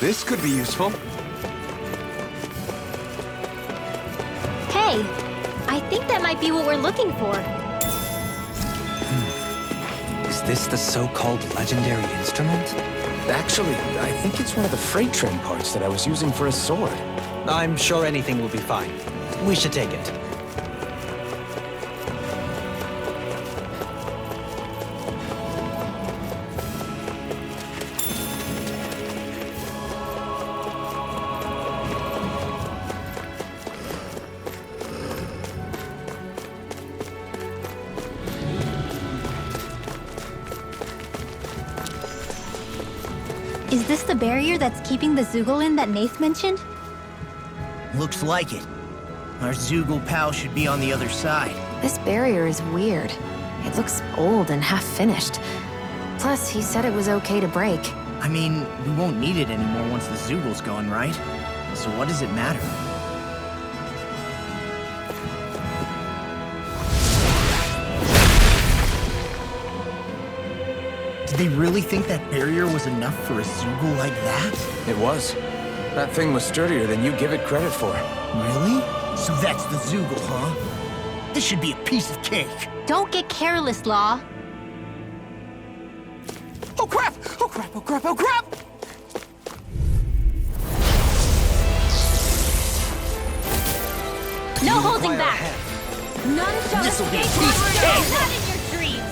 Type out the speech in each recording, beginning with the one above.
This could be useful. Hey, I think that might be what we're looking for. Is this the so-called legendary instrument? Actually, I think it's one of the freight train parts that I was using for a sword. I'm sure anything will be fine. We should take it. Is this the barrier that's keeping the Zoogle that Nath mentioned? Looks like it. Our Zoogle pal should be on the other side. This barrier is weird. It looks old and half-finished. Plus, he said it was okay to break. I mean, we won't need it anymore once the Zoogle's gone, right? So what does it matter? Did they really think that barrier was enough for a Zoogle like that? It was. That thing was sturdier than you give it credit for. Really? So that's the Zoogle, huh? This should be a piece of cake. Don't get careless, Law. Oh crap! Oh crap! Oh crap! Oh crap! No holding back. None shall This'll be a escape piece of my cake. wrath. Not in your dreams.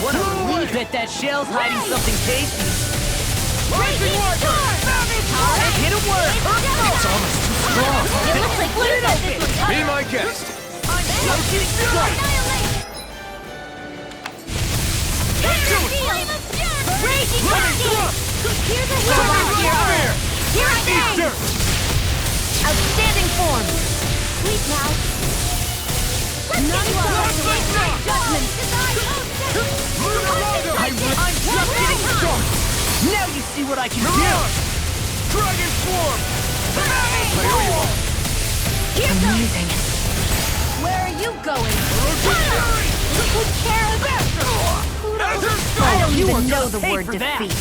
What a relief that that shell's hiding something tasty. Raging storm. It hit a word. It's almost too strong. It looks like you said this was Be my guest. I'm looking strong. Raging storm. Here's a hero. Here I am. Outstanding form. Sleep now. None shall escape my judgment. I'm just getting started. Now you see what I can do. Dragon form. Amazing. Where are you going? Take care of it. I don't You even are know gonna the pay word for that. defeat.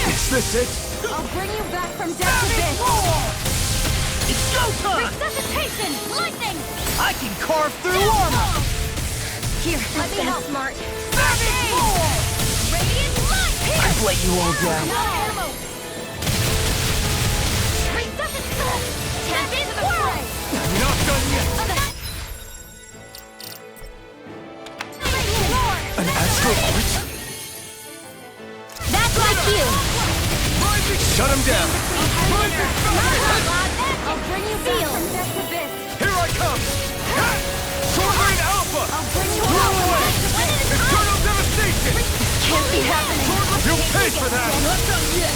Is this it? I'll bring you back from death to this. It's go time. Resuscitation! Lightning! I can carve through armor. Here, let me help. Smart. Radiant light! I've let you all down. No ammo! Resuscitate! Tap into the fray! Not done yet. An astral art? That's my cue! Shut him down. I'll bring you back from death to this. Here I come. Torment Alpha. I'll bring you Blow out. away. Eternal devastation. Can't be happening. You'll pay for that. Not done yet.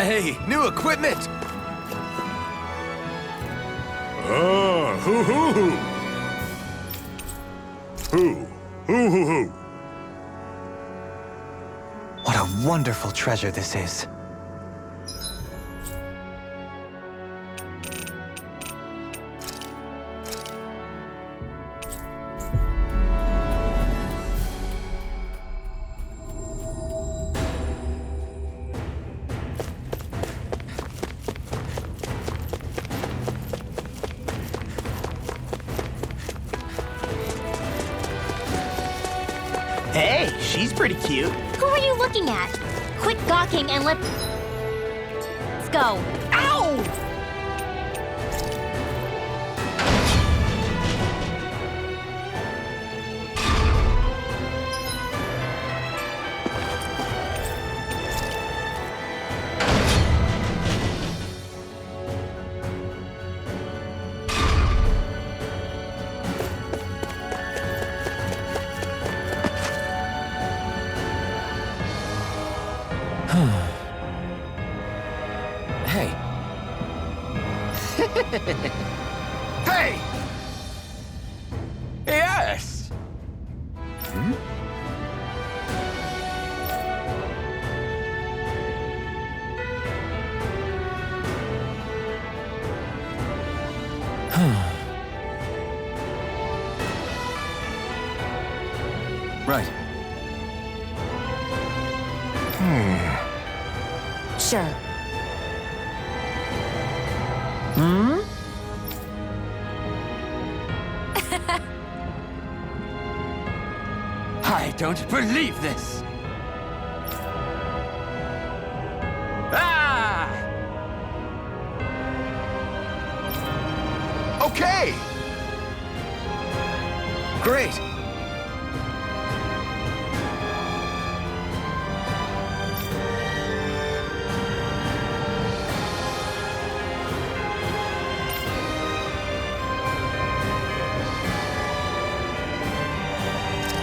Hey, new equipment! Ah, hoo hoo hoo! Hoo, hoo hoo hoo! What a wonderful treasure this is. Hey, she's pretty cute. Who are you looking at? Quit gawking and let's go. Ow! Hey, Hey! Yes! Right. Sure. I don't believe this! Ah! Okay! Great!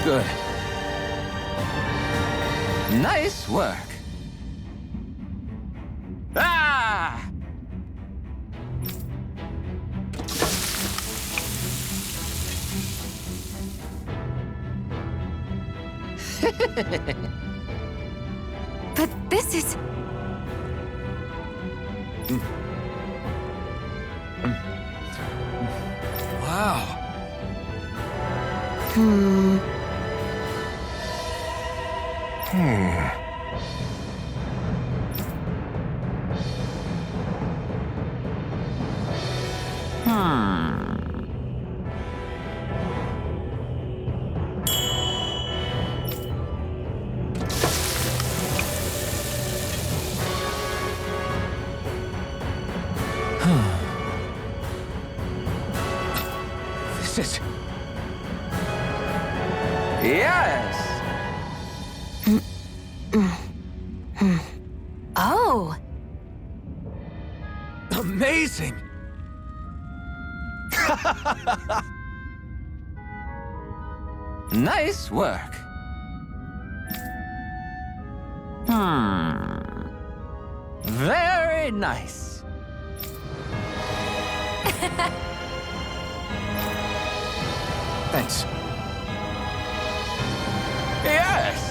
Good. Nice work. Ah! But this is... Wow. this is... Yes! Oh! Amazing! Nice work. Very nice. Thanks. Yes!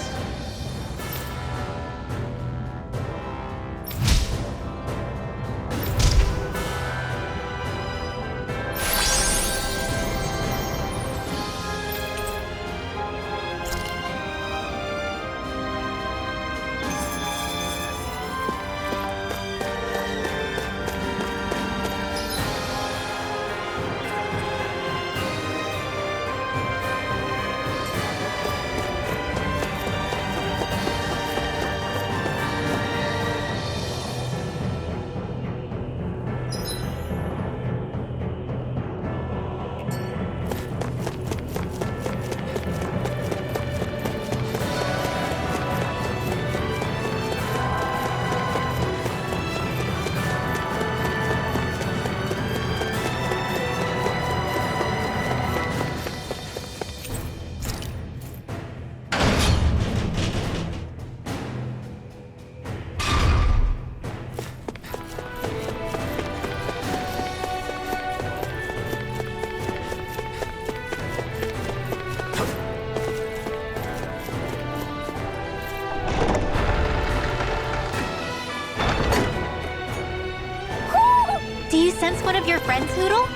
one of your friends, Hoodle?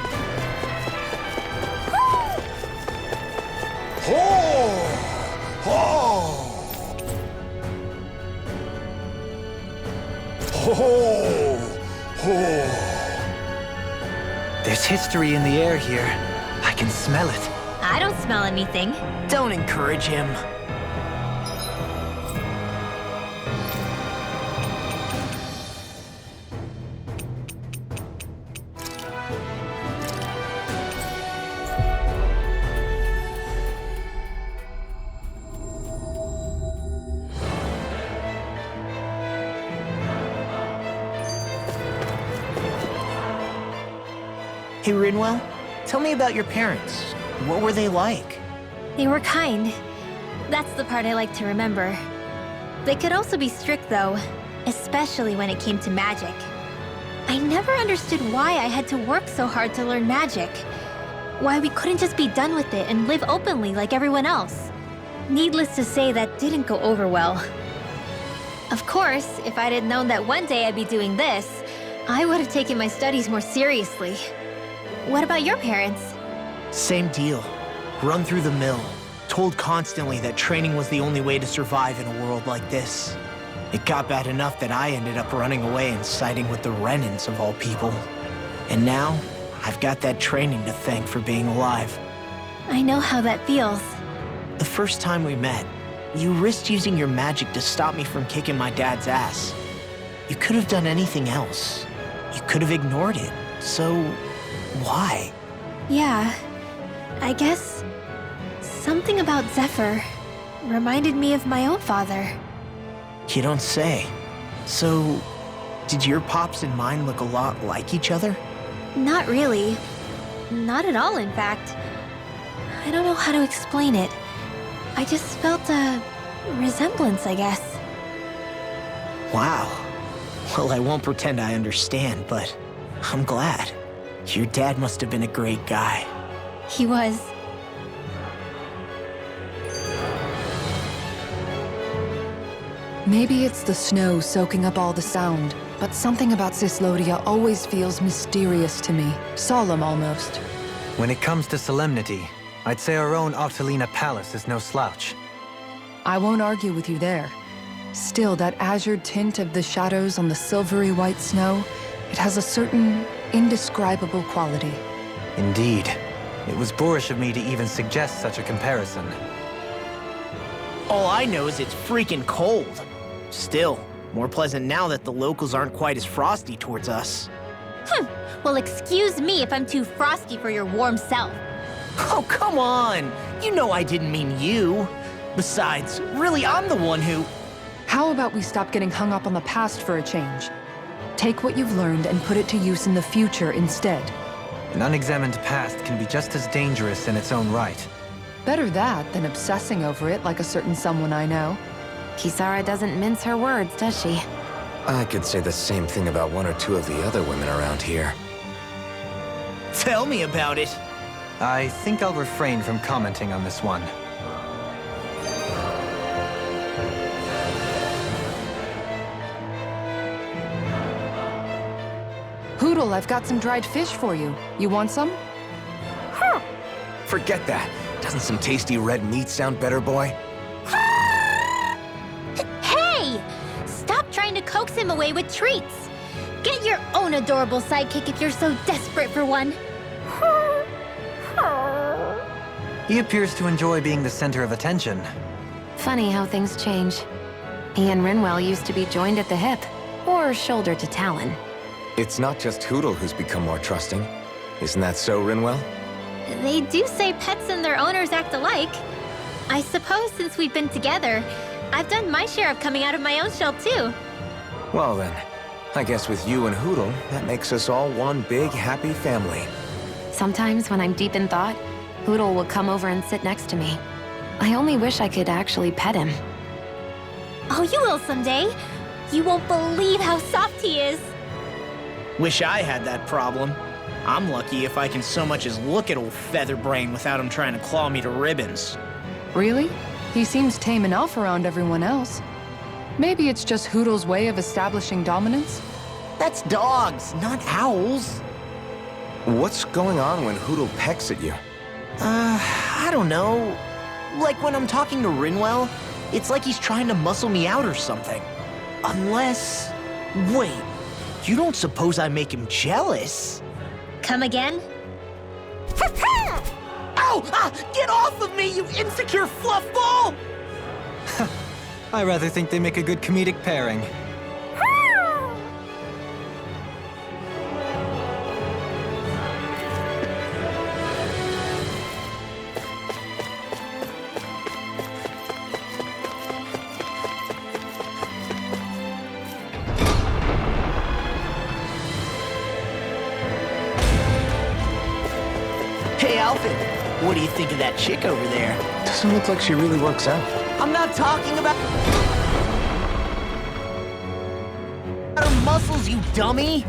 There's history in the air here. I can smell it. I don't smell anything. Don't encourage him. Hey, Rinwell, tell me about your parents. What were they like? They were kind. That's the part I like to remember. They could also be strict, though, especially when it came to magic. I never understood why I had to work so hard to learn magic. Why we couldn't just be done with it and live openly like everyone else. Needless to say, that didn't go over well. Of course, if I'd had known that one day I'd be doing this, I would have taken my studies more seriously. What about your parents? Same deal. Run through the mill. Told constantly that training was the only way to survive in a world like this. It got bad enough that I ended up running away and siding with the Renans of all people. And now, I've got that training to thank for being alive. I know how that feels. The first time we met, you risked using your magic to stop me from kicking my dad's ass. You could have done anything else. You could have ignored it. So, why? Yeah, I guess something about Zephyr reminded me of my own father. You don't say. So, did your pops and mine look a lot like each other? Not really. Not at all, in fact. I don't know how to explain it. I just felt a resemblance, I guess. Wow. Well, I won't pretend I understand, but I'm glad. Your dad must have been a great guy. He was. Maybe it's the snow soaking up all the sound, but something about Cislodia always feels mysterious to me. Solemn, almost. When it comes to solemnity, I'd say our own Octalina Palace is no slouch. I won't argue with you there. Still, that azure tint of the shadows on the silvery white snow, it has a certain indescribable quality. Indeed. It was boorish of me to even suggest such a comparison. All I know is it's freaking cold. Still, more pleasant now that the locals aren't quite as frosty towards us. Well, excuse me if I'm too frosty for your warm self. Oh, come on! You know I didn't mean you. Besides, really, I'm the one who... How about we stop getting hung up on the past for a change? Take what you've learned and put it to use in the future instead. An unexamined past can be just as dangerous in its own right. Better that than obsessing over it like a certain someone I know. Kisara doesn't mince her words, does she? I could say the same thing about one or two of the other women around here. Tell me about it. I think I'll refrain from commenting on this one. Hoodle, I've got some dried fish for you. You want some? Forget that. Doesn't some tasty red meat sound better, boy? Hey! Stop trying to coax him away with treats. Get your own adorable sidekick if you're so desperate for one. He appears to enjoy being the center of attention. Funny how things change. He and Rinwell used to be joined at the hip, or shoulder to talon. It's not just Hoodle who's become more trusting. Isn't that so, Rinwell? They do say pets and their owners act alike. I suppose since we've been together, I've done my share of coming out of my own shell too. Well then, I guess with you and Hoodle, that makes us all one big happy family. Sometimes when I'm deep in thought, Hoodle will come over and sit next to me. I only wish I could actually pet him. Oh, you will someday. You won't believe how soft he is. Wish I had that problem. I'm lucky if I can so much as look at old Featherbrain without him trying to claw me to ribbons. Really? He seems tame enough around everyone else. Maybe it's just Hoodle's way of establishing dominance? That's dogs, not owls. What's going on when Hootle pecks at you? I don't know. Like when I'm talking to Rinwell, it's like he's trying to muscle me out or something. Unless... Wait, you don't suppose I make him jealous? Come again? Ow! Get off of me, you insecure fluffball! I rather think they make a good comedic pairing. Hey, Alphen, what do you think of that chick over there? Doesn't look like she really works out. I'm not talking about her muscles, you dummy!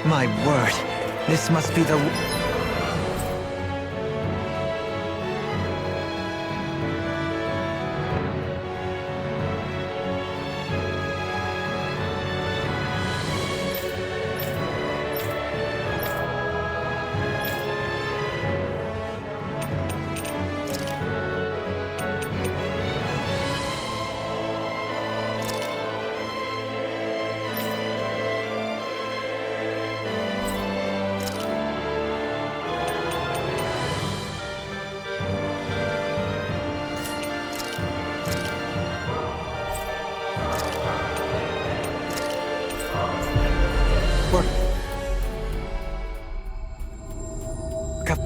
My word, this must be the...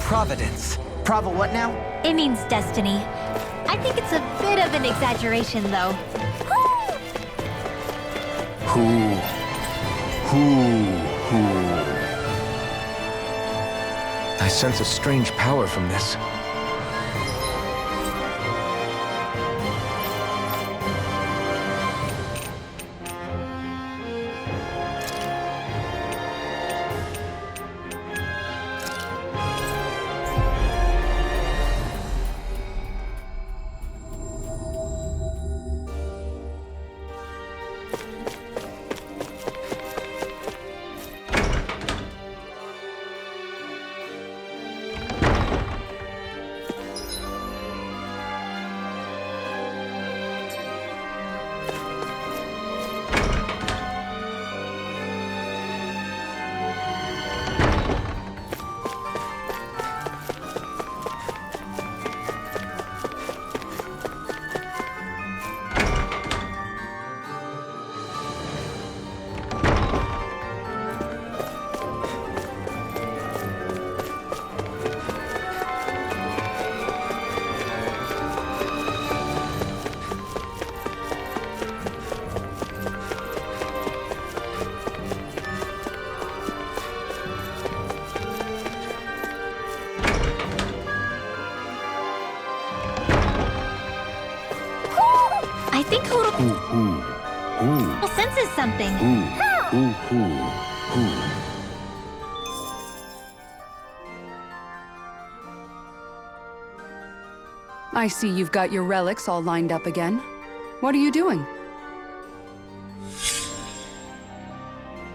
Providence. Prava what now? It means destiny. I think it's a bit of an exaggeration, though. Who? I sense a strange power from this. I think Hootle senses something. I see you've got your relics all lined up again. What are you doing?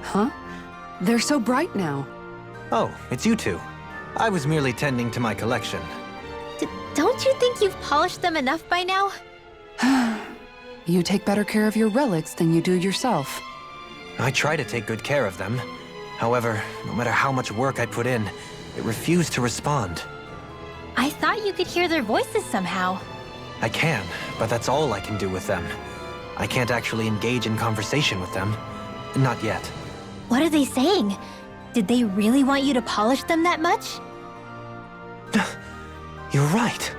Huh? They're so bright now. Oh, it's you two. I was merely tending to my collection. Don't you think you've polished them enough by now? You take better care of your relics than you do yourself. I try to take good care of them. However, no matter how much work I put in, it refused to respond. I thought you could hear their voices somehow. I can, but that's all I can do with them. I can't actually engage in conversation with them. Not yet. What are they saying? Did they really want you to polish them that much? You're right.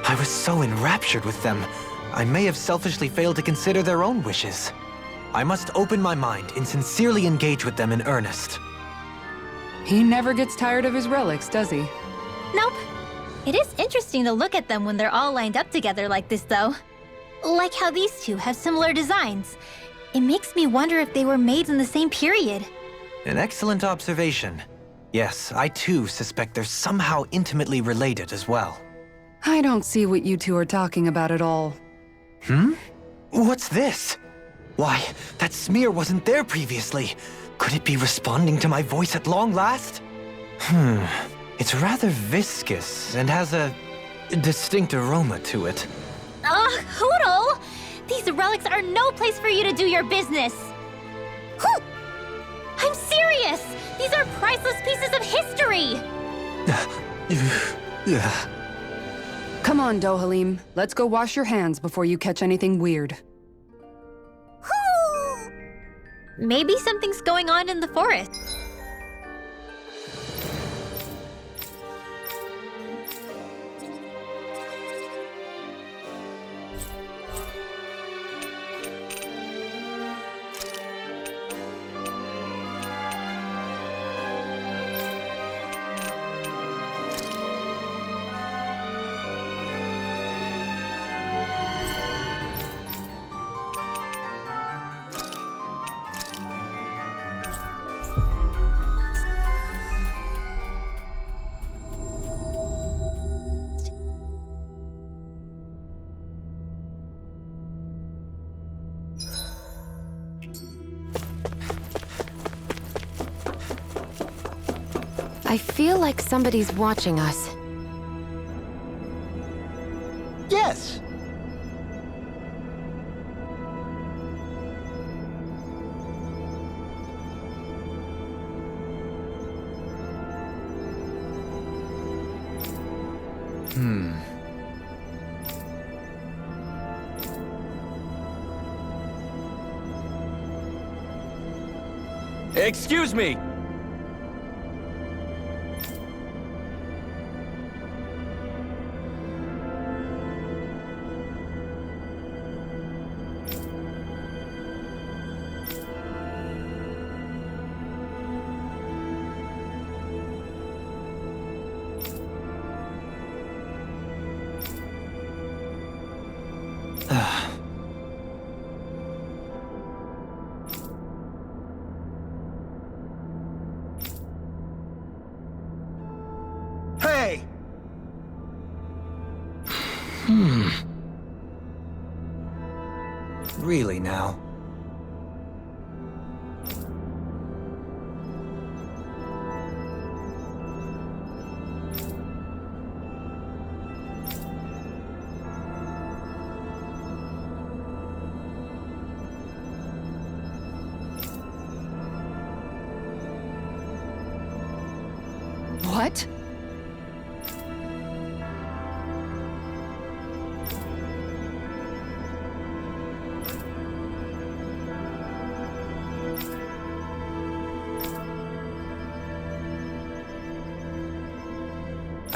I was so enraptured with them, I may have selfishly failed to consider their own wishes. I must open my mind and sincerely engage with them in earnest. He never gets tired of his relics, does he? Nope. It is interesting to look at them when they're all lined up together like this, though. Like how these two have similar designs. It makes me wonder if they were made in the same period. An excellent observation. Yes, I too suspect they're somehow intimately related as well. I don't see what you two are talking about at all. What's this? Why, that smear wasn't there previously. Could it be responding to my voice at long last? It's rather viscous and has a distinct aroma to it. Ugh, Hootle! These relics are no place for you to do your business! Whew! I'm serious! These are priceless pieces of history! Come on, Dohalim. Let's go wash your hands before you catch anything weird. Maybe something's going on in the forest. I feel like somebody's watching us. Yes! Excuse me! Hey! Really now? What?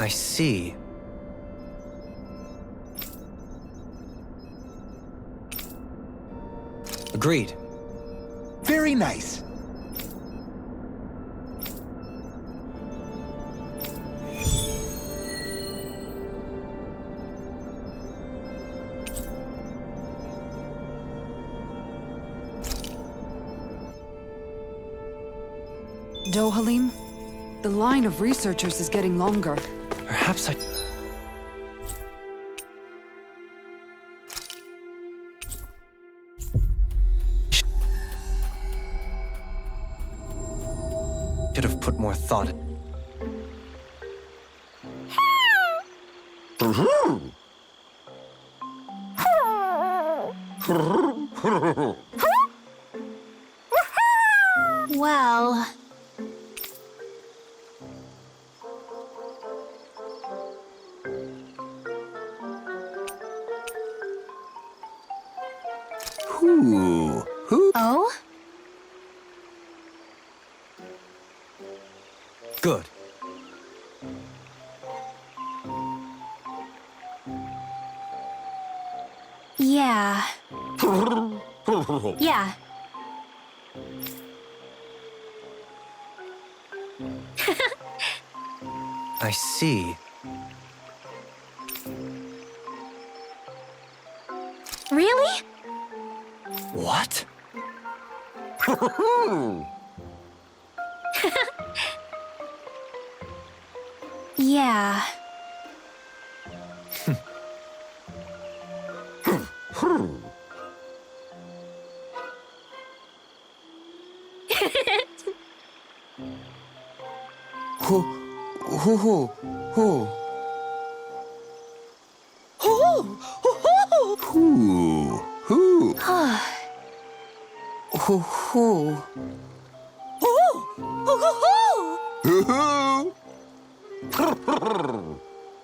I see. Agreed. Very nice. Dohalim? The line of researchers is getting longer. Perhaps I... should have put more thought in. Well... Who? Oh? Good. Yeah. Yeah. I see. Really? What? Yeah. Who? Who? Who?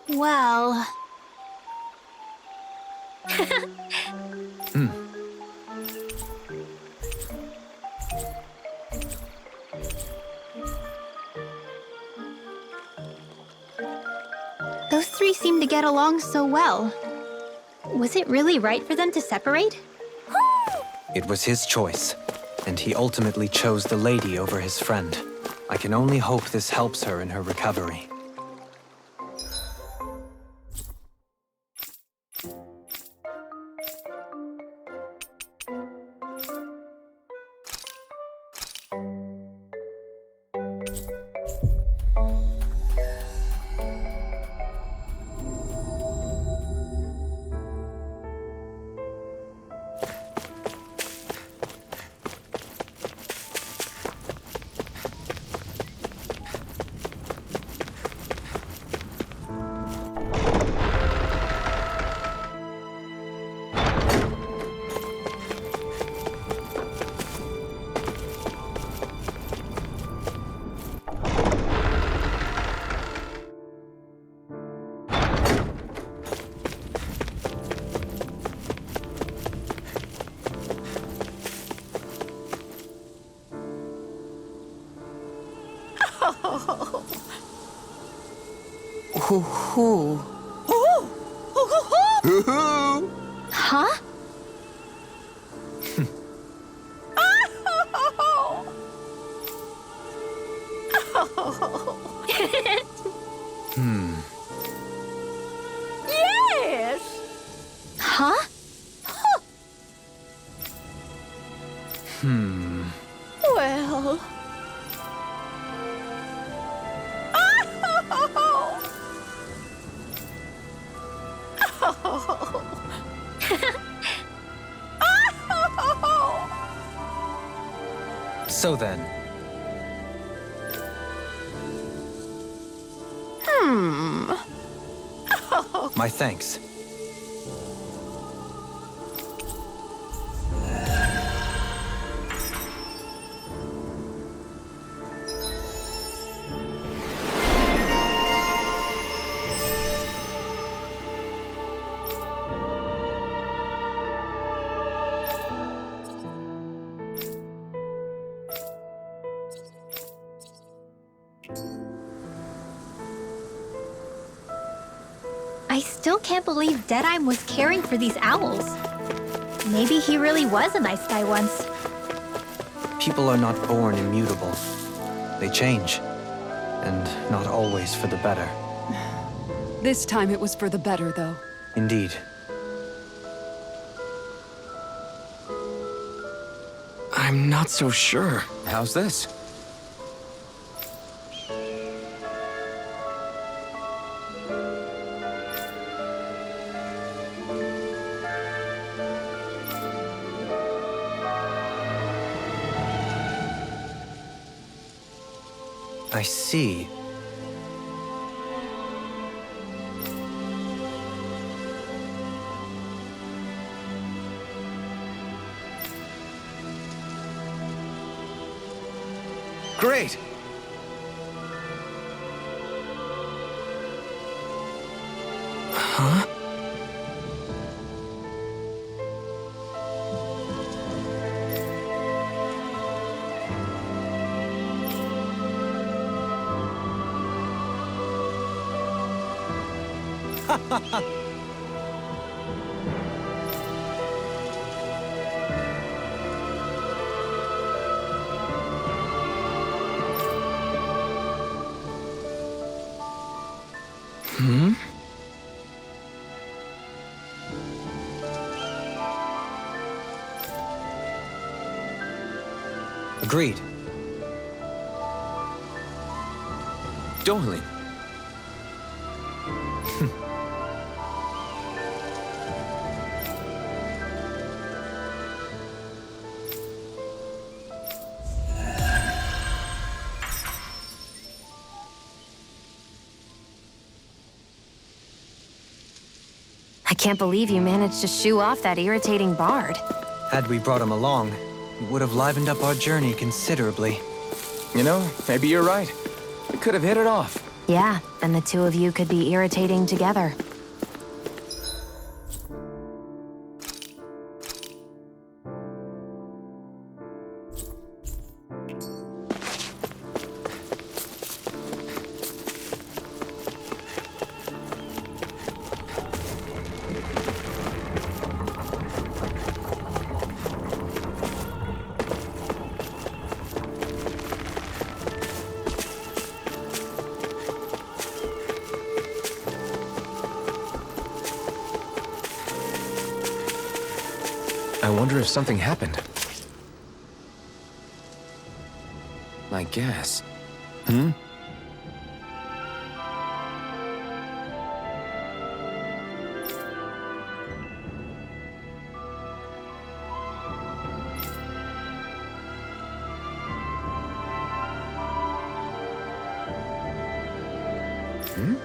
Well... Those three seem to get along so well. Was it really right for them to separate? It was his choice, and he ultimately chose the lady over his friend. I can only hope this helps her in her recovery. Who? Huh? Yes! Huh? Well... So then, my thanks. I still can't believe Deadeye was caring for these owls. Maybe he really was a nice guy once. People are not born immutable. They change, and not always for the better. This time it was for the better, though. Indeed. I'm not so sure. How's this? I see. Great! Huh? Agreed. Darling. I can't believe you managed to shoo off that irritating bard. Had we brought him along, it would have livened up our journey considerably. You know, maybe you're right. We could have hit it off. Yeah, and the two of you could be irritating together. I wonder if something happened. I guess. Hmm? Hmm?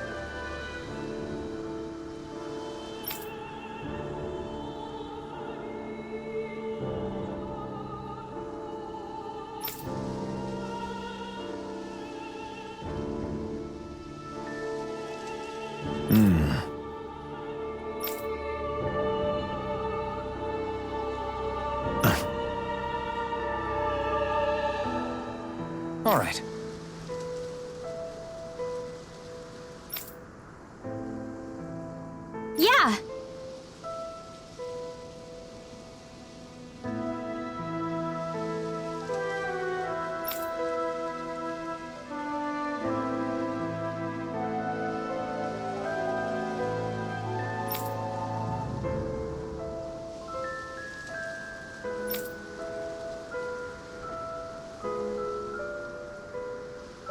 All right. Yeah!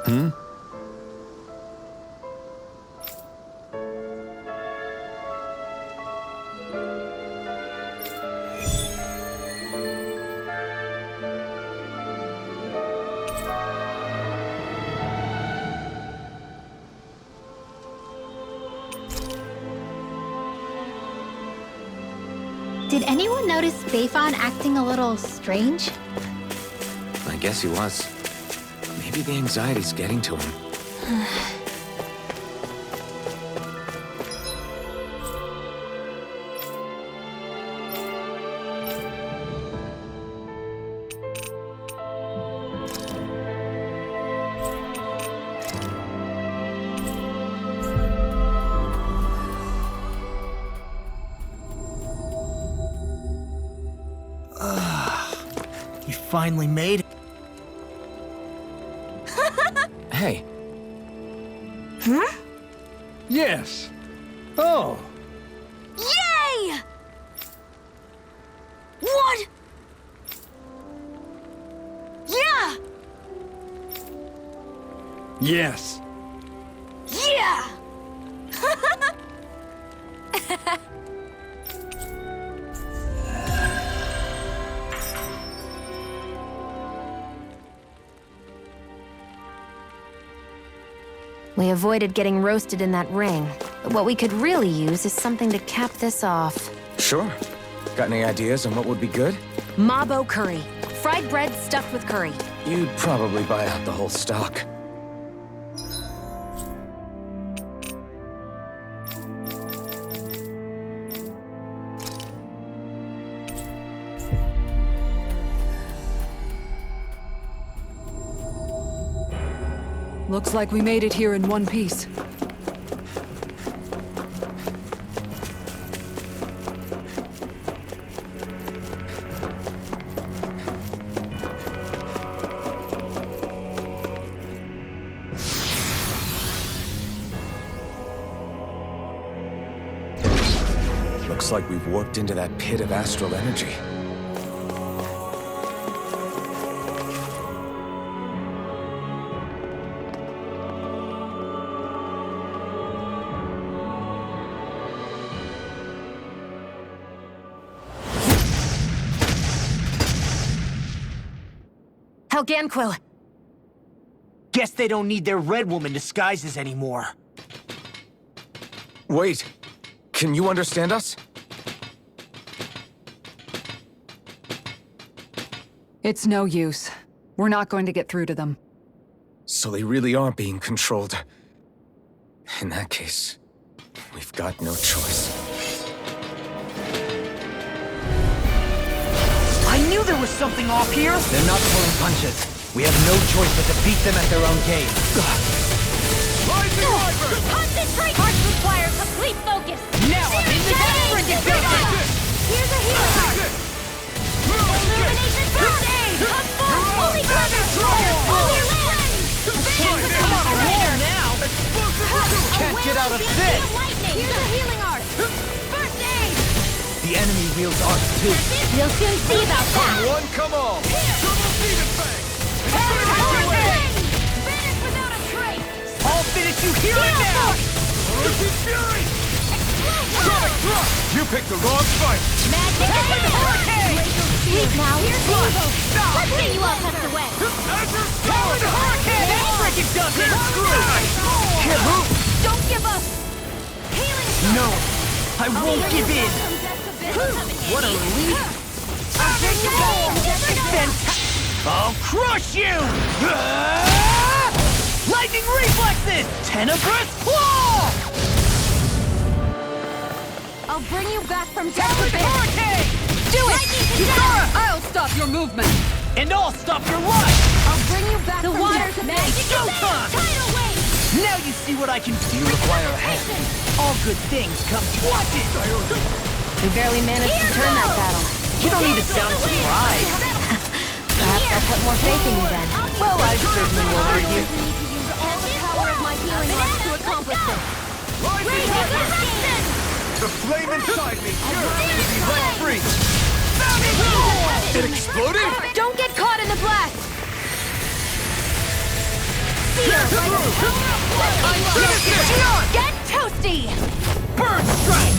Hmm? Did anyone notice Bayfon acting a little strange? I guess he was. Maybe the anxiety's getting to him. You finally made it. Hey. Huh? Yes. Oh. Yay! What? Yeah! Yes. Yeah! We avoided getting roasted in that ring, but what we could really use is something to cap this off. Sure. Got any ideas on what would be good? Mabo curry. Fried bread stuffed with curry. You'd probably buy out the whole stock. Looks like we made it here in one piece. Looks like we've warped into that pit of astral energy. Ganquill! Guess they don't need their Red Woman disguises anymore. Wait, can you understand us? It's no use. We're not going to get through to them. So they really are being controlled. In that case, we've got no choice. I knew there was something off here! They're not pulling punches. We have no choice but to beat them at their own game. Concentrate! Hearts require complete focus! Now I'm in the freaking Here's a healer heart! Illumination first aid! Come forth! Holy Thunder! Holy Land! Come on, roll now! Can't get out of this! Here's a healing art! First aid! The enemy wields arts too. You'll soon see about that! One, come on! Finish without a trace! I'll finish you here and now! You picked the wrong fight! Magic hurricane! Wait now, here's Evo! Let's get you all tucked away! Power the hurricane! That freaking does it! Can't move! Don't give up! Healing! No, I won't give in! What a relief! I'll crush you! Lightning reflexes! Tenebrous claw! I'll bring you back from death Power with the it! hurricane! Do it! Yukara! I'll stop your movement! And I'll stop your life! I'll bring you back The from water's death with magic it! showtime! Tidal wave! Now you see what I can do! You require a hand. All good things come to watch it! We barely managed to turn that battle. You don't need to sound surprised! Perhaps I'll put more faith in you then. Well, I certainly won't argue. All the power of my healing arts to accomplish this! The flame inside me yearns to be let free! It exploded? Don't get caught in the blast! Get toasty! Bird strike!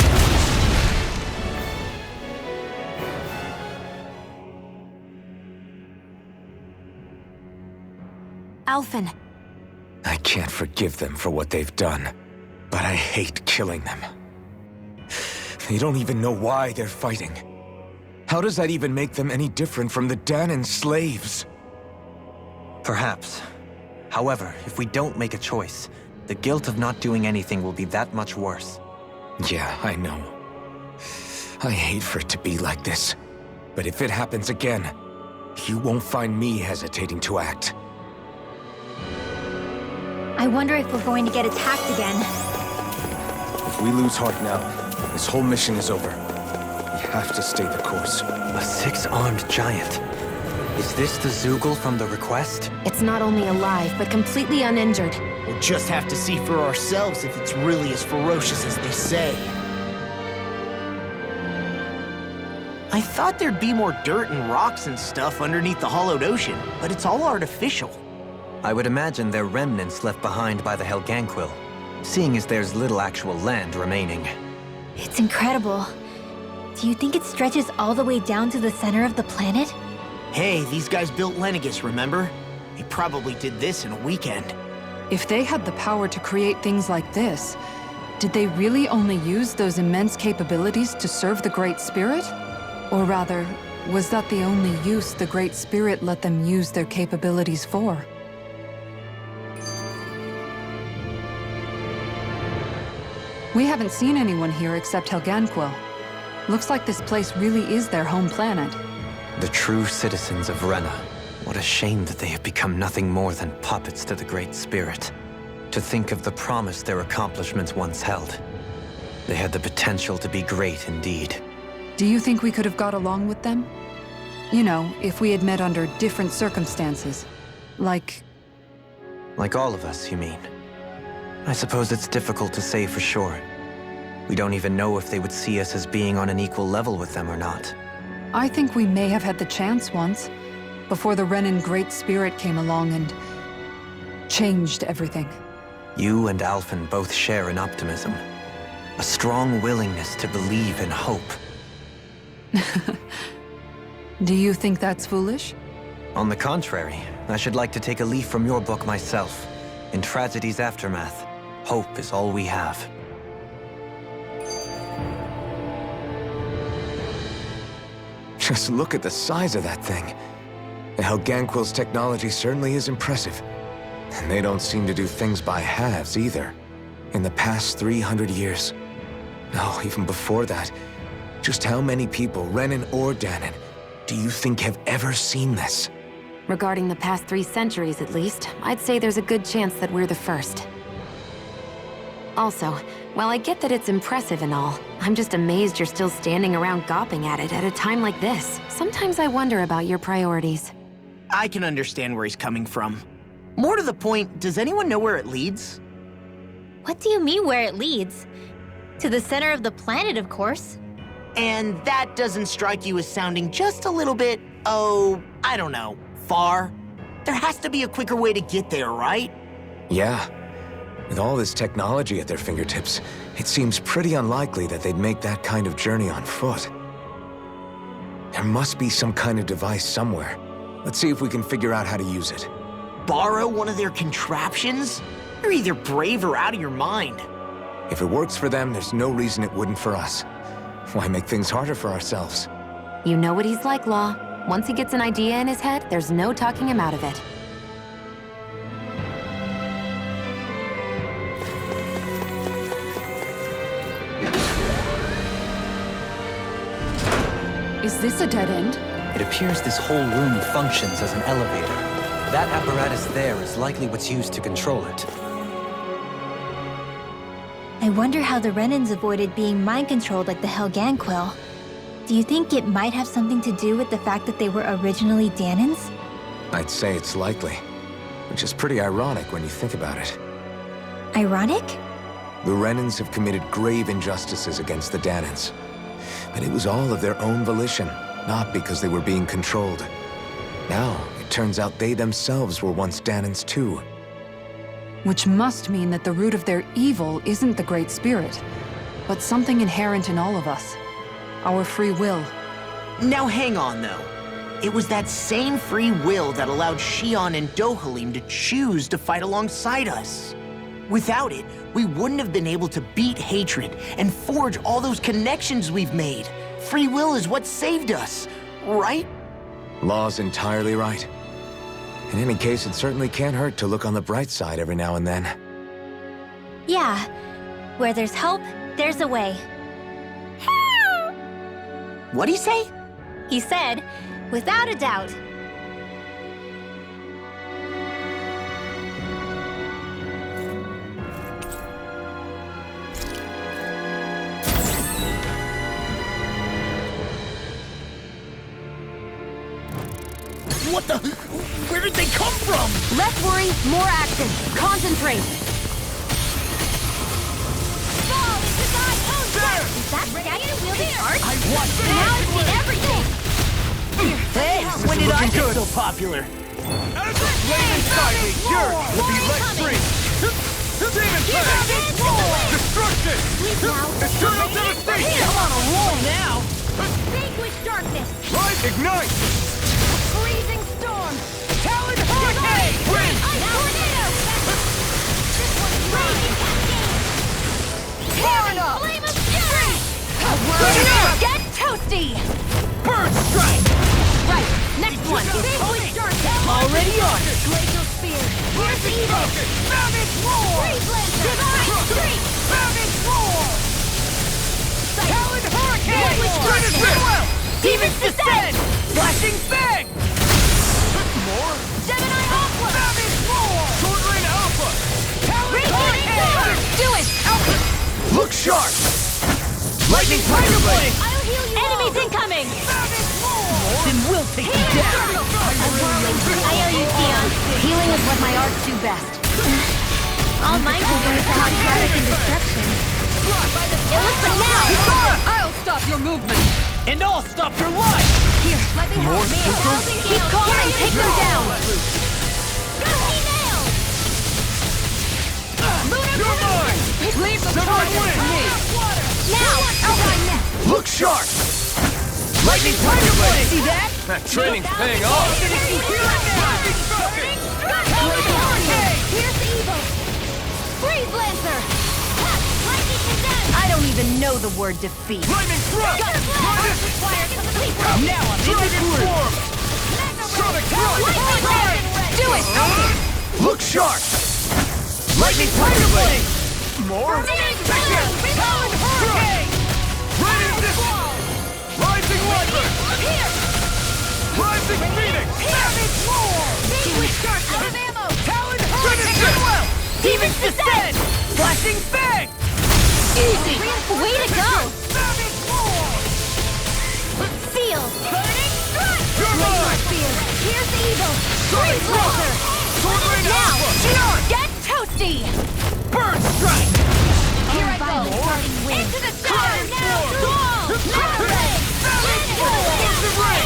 Alphen. I can't forgive them for what they've done, but I hate killing them. They don't even know why they're fighting. How does that even make them any different from the Dahnan slaves? Perhaps. However, if we don't make a choice, the guilt of not doing anything will be that much worse. Yeah, I know. I hate for it to be like this. But if it happens again, you won't find me hesitating to act. I wonder if we're going to get attacked again. If we lose heart now, this whole mission is over. We have to stay the course. A six-armed giant. Is this the Zoogle from the request? It's not only alive, but completely uninjured. We'll just have to see for ourselves if it's really as ferocious as they say. I thought there'd be more dirt and rocks and stuff underneath the hollowed ocean, but it's all artificial. I would imagine they're remnants left behind by the Helganquil, seeing as there's little actual land remaining. It's incredible. Do you think it stretches all the way down to the center of the planet? Hey, these guys built Lenegus, remember? They probably did this in a weekend. If they had the power to create things like this, did they really only use those immense capabilities to serve the Great Spirit? Or rather, was that the only use the Great Spirit let them use their capabilities for? We haven't seen anyone here except Helganquil. Looks like this place really is their home planet. The true citizens of Renan. What a shame that they have become nothing more than puppets to the Great Spirit. To think of the promise their accomplishments once held. They had the potential to be great indeed. Do you think we could have got along with them? You know, if we had met under different circumstances. Like Like all of us, you mean? I suppose it's difficult to say for sure. We don't even know if they would see us as being on an equal level with them or not. I think we may have had the chance once, before the Renan Great Spirit came along and changed everything. You and Alphen both share an optimism. A strong willingness to believe and hope. Do you think that's foolish? On the contrary, I should like to take a leaf from your book myself. In tragedy's aftermath, hope is all we have. Just look at the size of that thing. The Helganquil's technology certainly is impressive. And they don't seem to do things by halves either. In the past 300 years. No, even before that. Just how many people, Renan or Dahnan, do you think have ever seen this? Regarding the past 3 centuries at least, I'd say there's a good chance that we're the first. Also, while I get that it's impressive and all, I'm just amazed you're still standing around gawping at it at a time like this. Sometimes I wonder about your priorities. I can understand where he's coming from. More to the point, does anyone know where it leads? What do you mean where it leads? To the center of the planet, of course. And that doesn't strike you as sounding just a little bit, oh, I don't know, far? There has to be a quicker way to get there, right? Yeah. With all this technology at their fingertips, it seems pretty unlikely that they'd make that kind of journey on foot. There must be some kind of device somewhere. Let's see if we can figure out how to use it. Borrow one of their contraptions? You're either brave or out of your mind. If it works for them, there's no reason it wouldn't for us. Why make things harder for ourselves? You know what he's like, Law. Once he gets an idea in his head, there's no talking him out of it. Is this a dead end? It appears this whole room functions as an elevator. That apparatus there is likely what's used to control it. I wonder how the Renans avoided being mind-controlled like the Helganquil. Do you think it might have something to do with the fact that they were originally Dahnans? I'd say it's likely. Which is pretty ironic when you think about it. Ironic? The Renans have committed grave injustices against the Dahnans. But it was all of their own volition, not because they were being controlled. Now, it turns out they themselves were once Dahnans too. Which must mean that the root of their evil isn't the Great Spirit, but something inherent in all of us. Our free will. Now hang on, though. It was that same free will that allowed Xion and Dohalim to choose to fight alongside us. Without it, we wouldn't have been able to beat hatred and forge all those connections we've made. Free will is what saved us, right? Law's entirely right. In any case, it certainly can't hurt to look on the bright side every now and then. Yeah. Where there's hope, there's a way. What'd he say? He said, without a doubt. What the? Where did they come from? Less worry, more action. Concentrate. Fall into God's own There! Is that statue-wielding art? I watched it. Now I've seen everything! Hey, when did I get so popular? As the flame inside me yearns will be let free! Demon Plague! Destruction! Eternal devastation! I'm on a roll now. Vanquish darkness! Rise, ignite! Freezing storm! Talon Hurricane! Win! Ice tornado! This one's raging cascade! Flame of fury! Get toasty! Bird strike! Right, next one. Vanquish darkness! Already on it. Glacial spear! Here's the edict! Savage roar! Freeze lancer! Divine streak! Savage roar! Talon Hurricane! Vanquish darkness! Demons descend! Flashing fang! More? Gemini Aqua! Savage roar! Sword Rain Alpha! Talon Hurricane! Do it! Look sharp! Lightning Tiger Blade! I'll heal you Enemies incoming! Savage roar! Then we'll take you down! I owe you, Xion. Healing is what my arts do best. All mine can go to hot static and destruction. It looks like now! I'll stop your movement! And I'll stop your life! Here, let me help me. Keep calm and take them down! You're mine! Leave the Several target wings! to me! Now! Out my neck! Look sharp! Lightning Tiger Blade! See that? That training's paying off! Here's evil! Freeze Lancer! Lightning condemned! I don't even know the word defeat. Lightning Thrust! Now I'm Sonic Swarm! Sonic Thrust! Do it! Look sharp! Lightning Tiger Blade! More? Hurricane! Raining Distance! Rising Viper! Rising Phoenix! Savage Roar! Out of ammo! Talon Hurricane! Demons Descent! Flashing Fang! Easy! Way to go! Savage Roar! Seal! Burning Strike! You're mine! Spear! Here's evil! Sonic Freeze Thrust! Lancer! Sword Rain Now! Alpha! Get toasty! Burn Strike! Here I go! Into the center! Now! Wall! Metal Ray! Explosive Ray!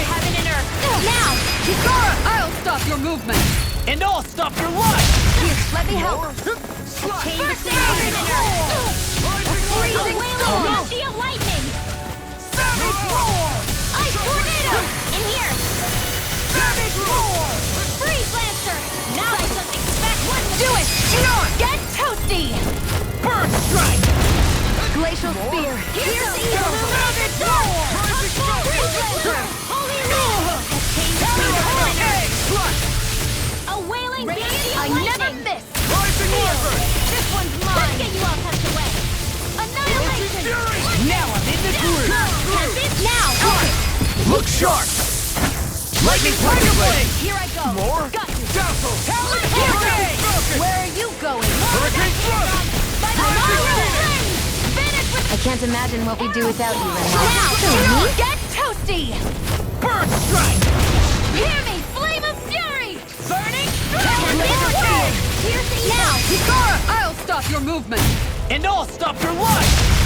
Heaven and Earth! Now! Kisara, I'll stop your movement! And I'll stop your life! Here, let me help! Chain the Heaven and Earth! Freezing storm! Sea of lightning! Savage Roar! Ice tornado! In here! Savage Roar! Freeze Lancer! Now I just expect one. Do it! Get toasty! Burn Strike! Glacial Spear! Here's evil! Savage Roar! Freeze Lancer! Holy Roar! A wailing beam! I never miss! Rising Viper! This one's mine! Let's get you all tucked away! Annihilation! Now I'm in the groove! Now! Look sharp! Lightning Tiger Blade! Here I go! More? Got you! Dazzle! Talon Hurricane! Falcon! Where are you going? Hurricane Thrust! By the fire! Finish with I can't imagine what we'd do without you, Renan. now! Get toasty! Burn Strike! Hear me! Flame of Fury! Burning Here's the now! Kisara, I'll stop your movement! And I'll stop your life!